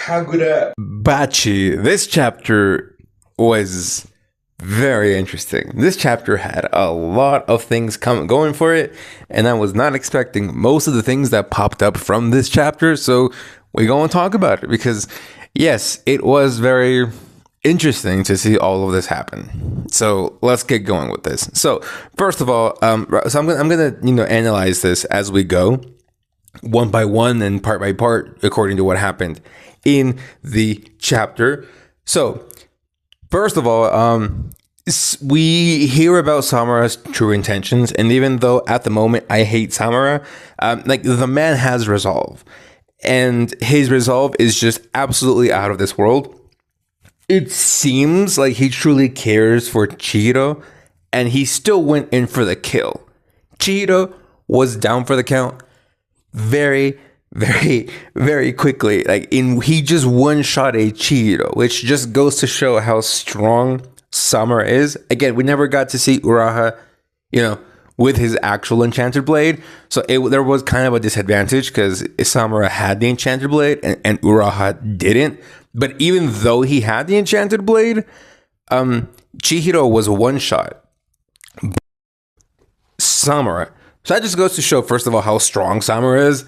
Kagurabachi. This chapter was very interesting. This chapter had a lot of things going for it, and I was not expecting most of the things that popped up from this chapter. So we're going to talk about it because, yes, it was very interesting to see all of this happen. So let's get going with this. So first of all, I'm gonna analyze this as we go, one by one and part by part, according to what happened in the chapter. So first of all, we hear about Samura's true intentions, and even though at the moment I hate Samura, like the man has resolve, and his resolve is just absolutely out of this world. It seems like he truly cares for Chihiro, and he still went in for the kill. Chihiro was down for the count very, very, very quickly. He just one-shot a Chihiro, which just goes to show how strong Samura is. Again, we never got to see Uraha, with his actual enchanted blade. So there was kind of a disadvantage because Samura had the enchanted blade and Uraha didn't. But even though he had the enchanted blade, Chihiro was a one-shot. Samura. So that just goes to show, first of all, how strong Samura is,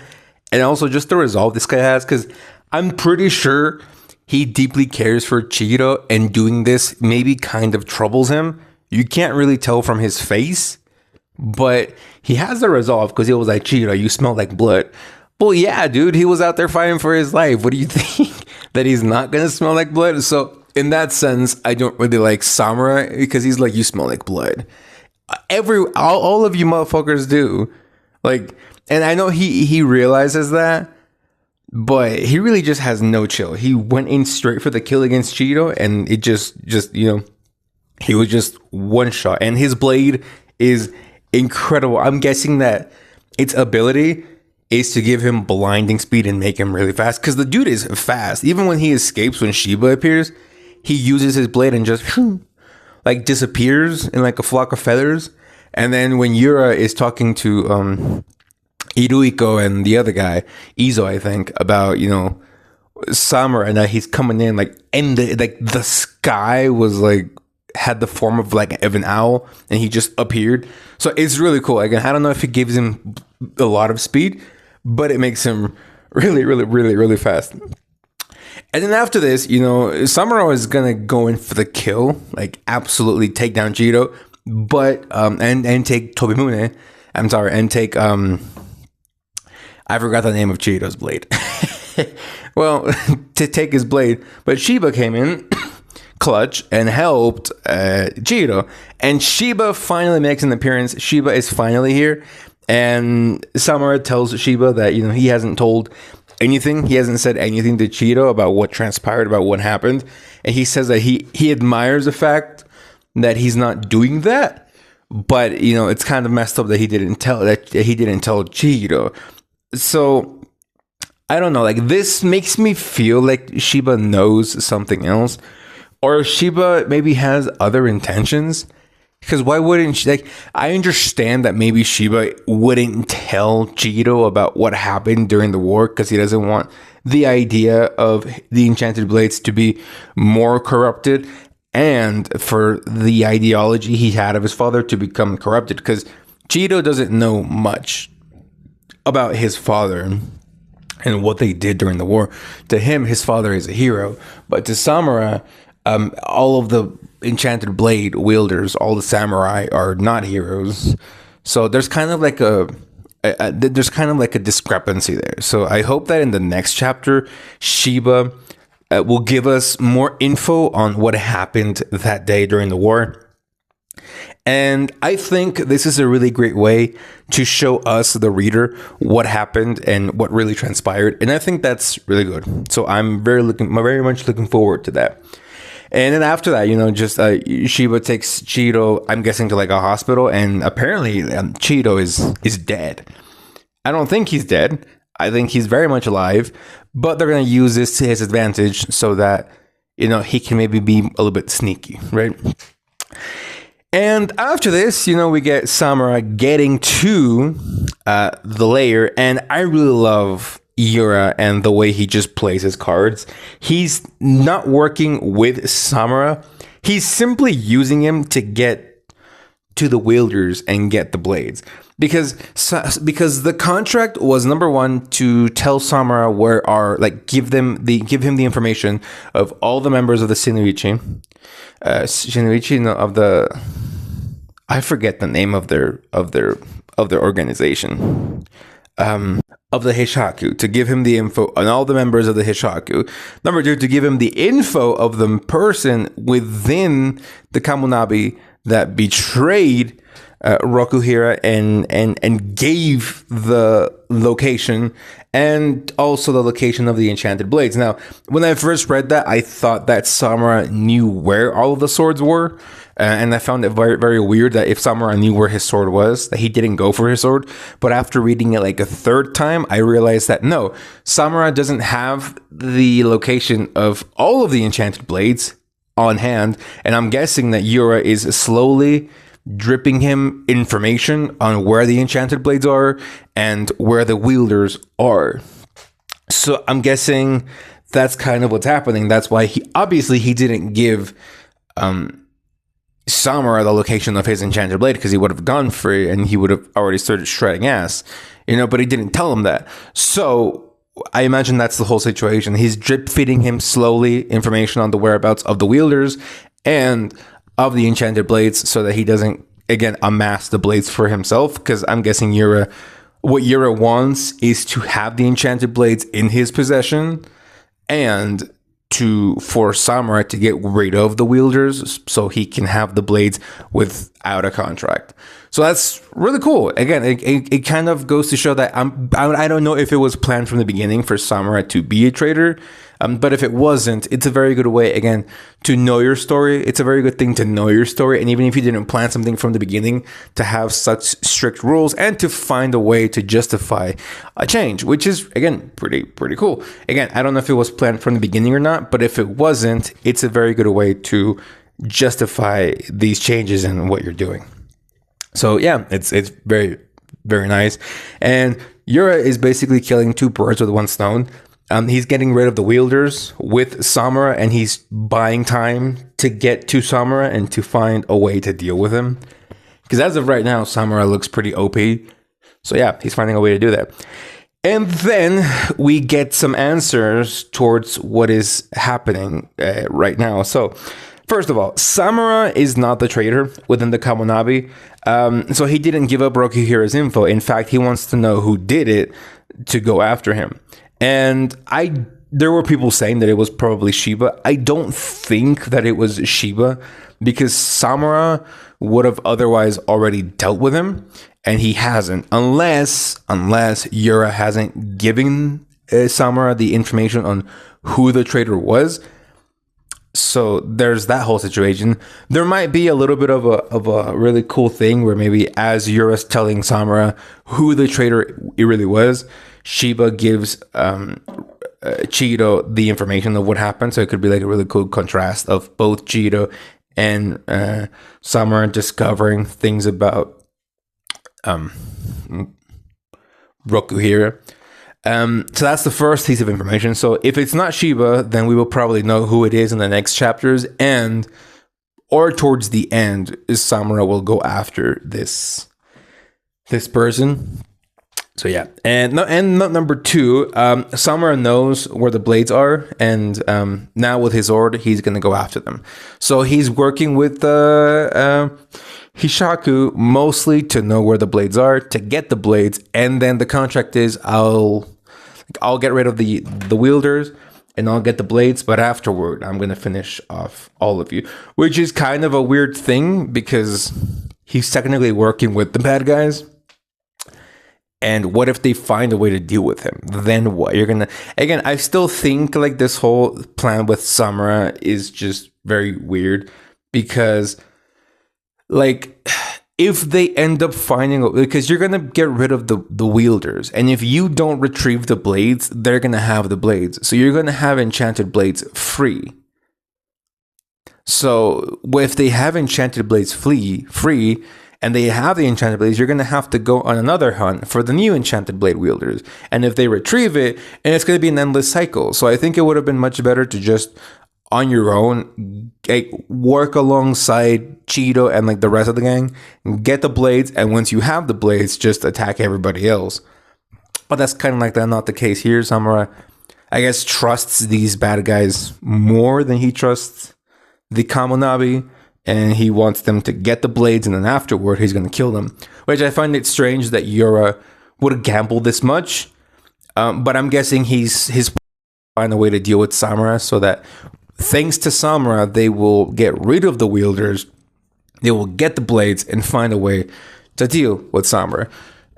and also just the resolve this guy has, because I'm pretty sure he deeply cares for Chihiro, and doing this maybe kind of troubles him. You can't really tell from his face, but he has the resolve because he was like, Chihiro, you smell like blood. Well, yeah, dude, he was out there fighting for his life. What do you think? That he's not going to smell like blood? So in that sense, I don't really like Samura because he's like, you smell like blood. All of you motherfuckers do. And I know he realizes that, but he really just has no chill. He went in straight for the kill against Chihiro, and it just he was just one shot. And his blade is incredible. I'm guessing that its ability is to give him blinding speed and make him really fast, because the dude is fast. Even when he escapes, when Shiba appears, he uses his blade and just disappears in like a flock of feathers. And then when Yura is talking to Iruiko and the other guy, Izo, I think, about Samura, and that he's coming in and the sky was had the form of an owl, and he just appeared. So it's really cool. Again, I don't know if it gives him a lot of speed, but it makes him really, really, really, really fast. And then after this, Samura is gonna go in for the kill, absolutely take down Chihiro, but and take Tobimune. I'm sorry, and take I forgot the name of Chihiro's blade. Well, to take his blade, but Shiba came in clutch and helped Chihiro, and Shiba finally makes an appearance. Shiba is finally here, and Samura tells Shiba that he hasn't told anything. He hasn't said anything to Chihiro about what transpired, about what happened, and he says that he admires the fact that he's not doing that, but it's kind of messed up that he didn't tell Chihiro. So I don't know. This makes me feel like Shiba knows something else. Or Shiba maybe has other intentions. Because why wouldn't she? I understand that maybe Shiba wouldn't tell Chihiro about what happened during the war because he doesn't want the idea of the enchanted blades to be more corrupted, and for the ideology he had of his father to become corrupted. Because Chihiro doesn't know much about his father and what they did during the war. To him, his father is a hero. But to Samura, all of the enchanted blade wielders, all the samurai are not heroes. So there's kind of a discrepancy there. So I hope that in the next chapter, Shiba will give us more info on what happened that day during the war. And I think this is a really great way to show us, the reader, what happened and what really transpired. And I think that's really good. So I'm very much looking forward to that. And then after that, Shiba takes Chihiro, I'm guessing, to a hospital, and apparently Chihiro is dead. I don't think he's dead. I think he's very much alive, but they're going to use this to his advantage so that, he can maybe be a little bit sneaky, right? And after this, we get Samura getting to the lair, and I really love Yura and the way he just plays his cards. He's not working with Samura. He's simply using him to get to the wielders and get the blades. Because the contract was, number one, to tell Samura where are, like, give him the information of all the members of the Shinoichi. I forget the name of their organization. Of the Hishaku, to give him the info on all the members of the Hishaku. Number two, to give him the info of the person within the Kamunabi that betrayed Rokuhira and gave the location, and also the location of the enchanted blades. Now, when I first read that, I thought that Samura knew where all of the swords were, and I found it very, very weird that if Samura knew where his sword was, that he didn't go for his sword. But after reading it like a third time, I realized that no, Samura doesn't have the location of all of the enchanted blades on hand, and I'm guessing that Yura is slowly dripping him information on where the enchanted blades are and where the wielders are. So I'm guessing that's kind of what's happening. That's why he didn't give Samura the location of his enchanted blade, because he would have gone for it and he would have already started shredding ass, but he didn't tell him that. So I imagine that's the whole situation. He's drip feeding him slowly information on the whereabouts of the wielders and of the enchanted blades, so that he doesn't, again, amass the blades for himself. Because I'm guessing what Yura wants is to have the enchanted blades in his possession, and for Samura to get rid of the wielders so he can have the blades without a contract. So that's really cool. Again, it kind of goes to show that I don't know if it was planned from the beginning for Samura to be a traitor, but if it wasn't, it's a very good way, again, to know your story. It's a very good thing to know your story, and even if you didn't plan something from the beginning, to have such strict rules and to find a way to justify a change, which is, again, pretty cool. Again, I don't know if it was planned from the beginning or not, but if it wasn't, it's a very good way to justify these changes in what you're doing. So yeah, it's very, very nice. And Yura is basically killing two birds with one stone. He's getting rid of the wielders with Samura, and he's buying time to get to Samura and to find a way to deal with him. Because as of right now, Samura looks pretty OP. So yeah, he's finding a way to do that. And then we get some answers towards what is happening right now. So first of all, Samura is not the traitor within the Kamunabi. So he didn't give up Rokuhira's info. In fact, he wants to know who did it to go after him. And there were people saying that it was probably Shiba. I don't think that it was Shiba, because Samura would have otherwise already dealt with him, and he hasn't, unless Yura hasn't given Samura the information on who the traitor was. So there's that whole situation. There might be a little bit of a really cool thing where maybe as Yura's telling Samura who the traitor it really was, Shiba gives Chihiro the information of what happened. So it could be like a really cool contrast of both Chihiro and Samura discovering things about Rokuhira. So that's the first piece of information. So if it's not Shiba, then we will probably know who it is in the next chapters, or towards the end, Samura will go after this person. So yeah, and number two, Samura knows where the blades are, and now with his order, he's gonna go after them. So he's working with Hishaku mostly to know where the blades are, to get the blades, and then the contract is I'll get rid of the wielders and I'll get the blades, but afterward I'm gonna finish off all of you, which is kind of a weird thing because he's technically working with the bad guys. And what if they find a way to deal with him? Then what? Again, I still think like this whole plan with Samura is just very weird, because like if they end up finding, because you're going to get rid of the wielders, and if you don't retrieve the blades, they're going to have the blades. So you're going to have enchanted blades free. So if they have enchanted blades free, and they have the enchanted blades, you're going to have to go on another hunt for the new enchanted blade wielders. And if they retrieve it, and it's going to be an endless cycle. So I think it would have been much better to just on your own, like, work alongside Chihiro and like the rest of the gang, get the blades, and once you have the blades, just attack everybody else. But that's kind of like that, not the case here. Samura, I guess, trusts these bad guys more than he trusts the Kamonabi, and he wants them to get the blades, and then afterward he's going to kill them. Which I find it strange that Yura would gamble this much, but I'm guessing he's find a way to deal with Samura so that thanks to Samura, they will get rid of the wielders, they will get the blades, and find a way to deal with Samura.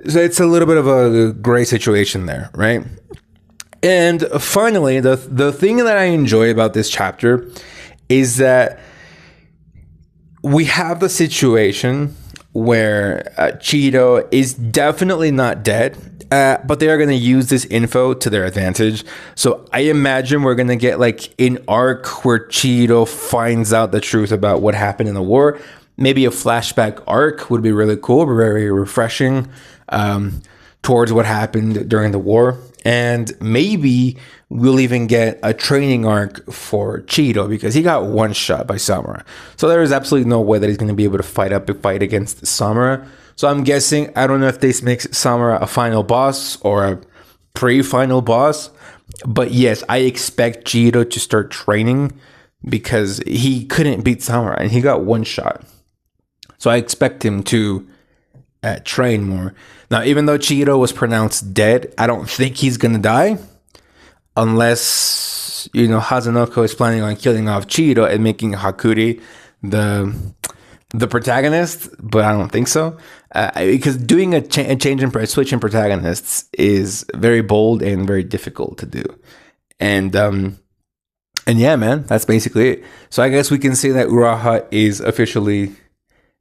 So it's a little bit of a gray situation there, right? And finally, the thing that I enjoy about this chapter is that we have the situation where Chihiro is definitely not dead, but they are going to use this info to their advantage. So I imagine we're going to get like an arc where Chihiro finds out the truth about what happened in the war. Maybe a flashback arc would be really cool, very refreshing, towards what happened during the war. And maybe we'll even get a training arc for Chihiro because he got one shot by Samura. So there is absolutely no way that he's going to be able to fight against Samura. So I'm guessing, I don't know if this makes Samura a final boss or a pre-final boss. But yes, I expect Chihiro to start training because he couldn't beat Samura and he got one shot. So I expect him to train more. Now, even though Chihiro was pronounced dead, I don't think he's going to die. Unless, Hazunoko is planning on killing off Chihiro and making Hakuri the protagonist. But I don't think so. Because doing a switch in protagonists is very bold and very difficult to do. And yeah, man, that's basically it. So I guess we can say that Uraha is officially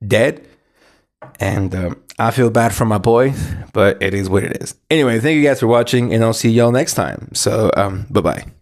dead. And I feel bad for my boy, but it is what it is. Anyway, thank you guys for watching, and I'll see y'all next time. So, bye-bye.